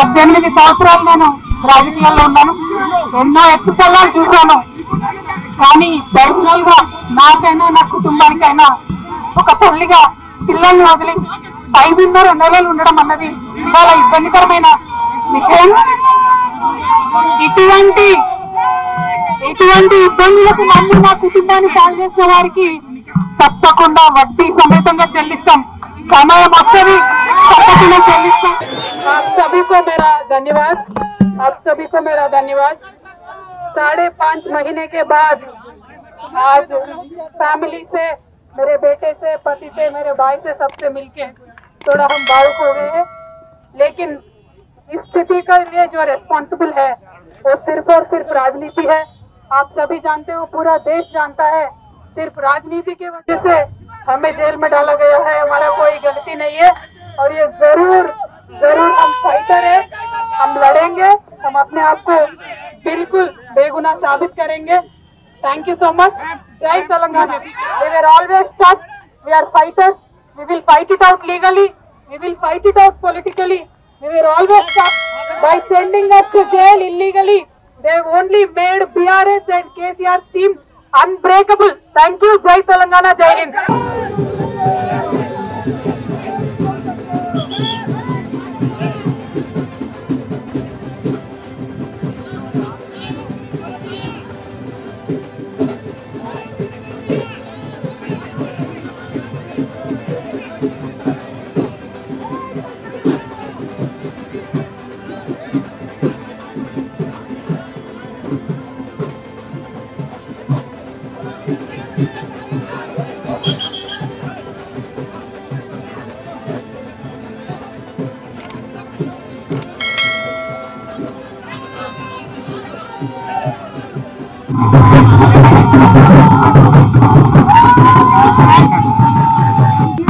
18 సంవత్సరాలు నేను రాజకీయాల్లో ఉన్నాను. ఎన్నో ఎత్తుపల్లాలు చూశాను. కానీ పర్సనల్ గా నాకైనా నా కుటుంబానికైనా ఒక తల్లిగా పిల్లల్ని వదిలి 5.5 నెలలు ఉండడం అన్నది చాలా ఇబ్బందికరమైన విషయం. ఇటువంటి ఇబ్బందులకు నన్ను నా కుటుంబాన్ని కాల్ చేసిన వారికి తప్పకుండా వడ్డీ సమేతంగా చెల్లిస్తాం. సమయం వస్తుంది, తప్పకుండా చెల్లిస్తాం. आप सभी को मेरा धन्यवाद. 5.5 महीने के बाद आज फैमिली से, मेरे बेटे से, पति से, मेरे भाई से, सबसे मिलके थोड़ा हम भावुक हो गए हैं. लेकिन इस स्थिति के लिए जो रेस्पॉन्सिबल है वो सिर्फ और सिर्फ राजनीति है. आप सभी जानते हो, पूरा देश जानता है, सिर्फ राजनीति की वजह से हमें जेल में डाला गया है. हमारा कोई गलती नहीं है और ये जरूर हम फाइटर है. हम लड़ेंगे, हम अपने आप को बिल्कुल बेगुनाह साबित करेंगे. Thank you so much. जय Telangana. We were always tough. We are fighters. We will fight it out legally. We will fight it out politically. We were always tough. By sending us to jail illegally, they only made BRS and KCR's team unbreakable. Thank you. Jai Telangana. Jai Hind.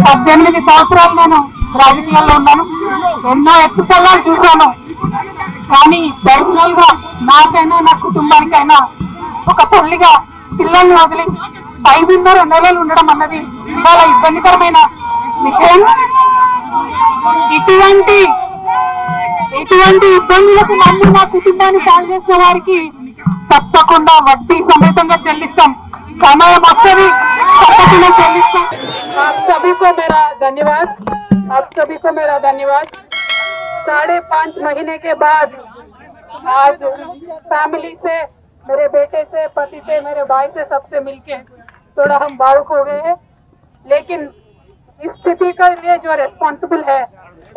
పద్దెనిమిది సంవత్సరాలు నేను రాజకీయాల్లో ఉన్నాను. ఎన్నో ఎత్తుపల్లాలు చూశాను. కానీ personal గా నాకైనా నా కుటుంబానికైనా ఒక తల్లిగా పిల్లల్ని వదిలి 5.5 నెలలు ఉండడం అన్నది చాలా ఇబ్బందికరమైన విషయం. ఇటువంటి ఇబ్బందులకు నన్ను నా కుటుంబాన్ని కాల్ చేసిన వారికి తప్పకుండా వడ్డీ సమేతంగా చెల్లిస్తాం. సమయం వస్తుంది, తప్పకుండా చెల్లిస్తాం. आप सभी को मेरा धन्यवाद. 5.5 महीने के बाद आज फैमिली से, मेरे बेटे से, पति से, मेरे भाई से, सबसे मिलके थोड़ा हम भावुक हो गए हैं. लेकिन इस स्थिति के लिए जो रेस्पॉन्सिबल है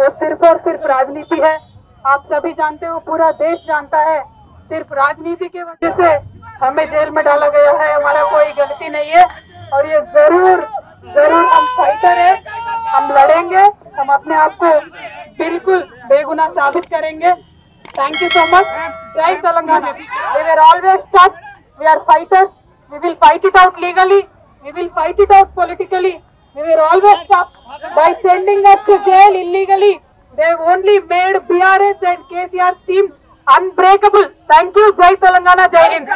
वो सिर्फ और सिर्फ राजनीति है. आप सभी जानते हो, पूरा देश जानता है, सिर्फ राजनीति की वजह से हमें जेल में डाला गया है. हमारा कोई गलती नहीं है और ये जरूर हम फाइटर है. हम लड़ेंगे, हम अपने आप को बिल्कुल बेगुनाह साबित करेंगे. Thank you so much. जय Telangana. We were always tough. We are fighters. We will fight it out legally. We will fight it out politically. We were always tough. By sending us to jail illegally, they only made BRS and KCR's team unbreakable. Thank you. Jai Telangana. Jai Hind.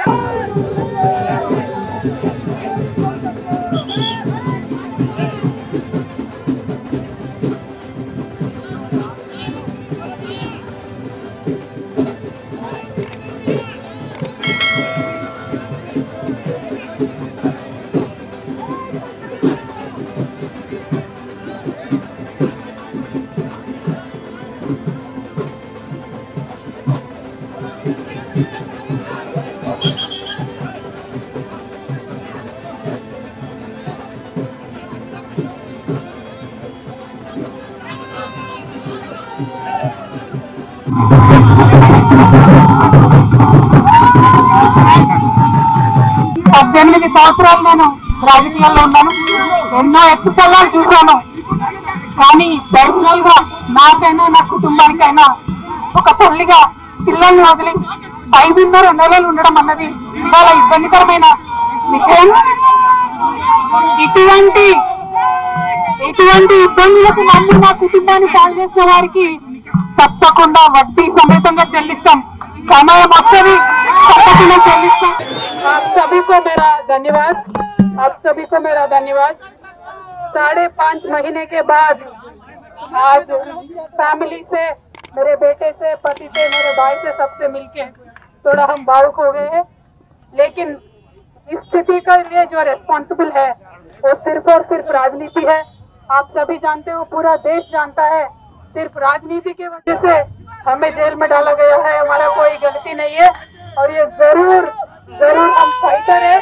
పద్దెనిమిది సంవత్సరాలు నేను రాజకీయాల్లో ఉన్నాను. ఎన్నో ఎత్తుపల్లాలు చూశాను. కానీ personal గా నాకైనా నా కుటుంబానికైనా ఒక తల్లిగా పిల్లల్ని వదిలి 5.5 నెలలు ఉండడం అన్నది చాలా ఇబ్బందికరమైన విషయం. ఇటువంటి ఇబ్బందులకు నన్ను నా కుటుంబాన్ని కాల్ చేసిన వారికి తప్పకుండా వడ్డీ సమేతంగా చెల్లిస్తాం. సమయం వస్తుంది, తప్పకుండా చెల్లిస్తాం. आप सभी को मेरा धन्यवाद. 5.5 महीने के बाद आज फैमिली से, मेरे बेटे से, पति से, मेरे भाई से, सबसे मिलके थोड़ा हम भावुक हो गए हैं। लेकिन इस स्थिति के लिए जो रेस्पॉन्सिबल है वो सिर्फ और सिर्फ राजनीति है। आप सभी जानते हो, पूरा देश जानता है, सिर्फ राजनीति की वजह से हमें जेल में डाला गया है। हमारा कोई गलती नहीं है और ये जरूर जरूर हम फाइटर है,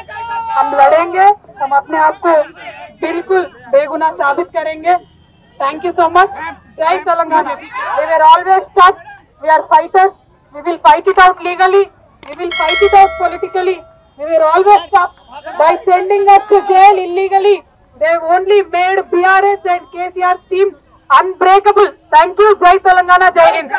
हम लड़ेंगे, हम अपने आप को बिल्कुल बेगुनाह साबित करेंगे। Thank you so much. जय Telangana. We were always tough. We are fighters. We will fight it out legally. We will fight it out politically. We were always tough. By sending us to jail illegally, they only made BRS and KCR's team unbreakable. Thank you. Jai Telangana. Jai Hind.